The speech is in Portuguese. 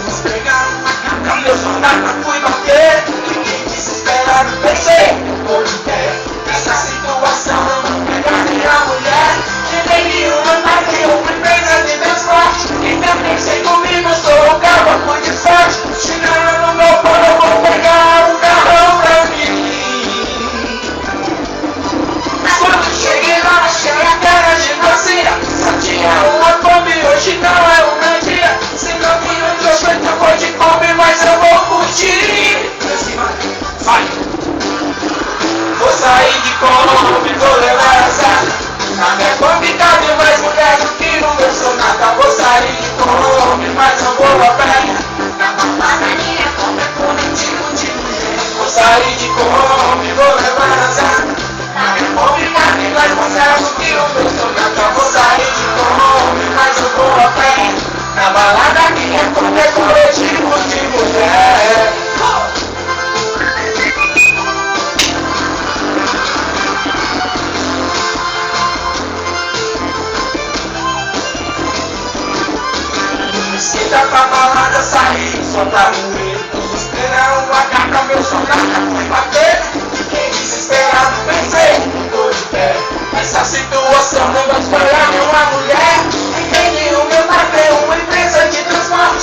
Vamos pegar uma carta, meu sonata fui bater. Fiquei desesperado, pensei, vou de pé. Essa situação eu não pegar minha mulher. Tirei nenhuma, matei uma empresa de transporte. Então pensei comigo, eu sou o cabo, fui de sorte. Chegando no meu pão, eu vou pegar um carrão pra mim. Mas quando cheguei lá, achei a cara de vazia. Só tinha uma Kombi, hoje não é o meu dia. Se não vinho de oferta, eu vou de Kombi, mas eu vou curtir. Vai! Vou sair de Kombi, vou levar azar. Na minha Kombi cabe mais mulher do que no meu sonata. Vou sair de Kombi, mas não vou a pé. Na balada minha Kombi é coletivo de mulher. Vou sair de Kombi, vou levar azar. Na minha Kombi cabe mais mulher do que o meu sonata. Vou sair de Kombi, mas eu vou a pé. Na balada minha Kombi é coletivo de mulher. Esquenta pra balada sair, só pra ruir. Tô esperando uma carta, meu sonata foi bater. Fiquei desesperado, pensei, não tô de pé. Essa situação não vai esperar nenhuma mulher. Entendi o meu papel, uma empresa de transporte.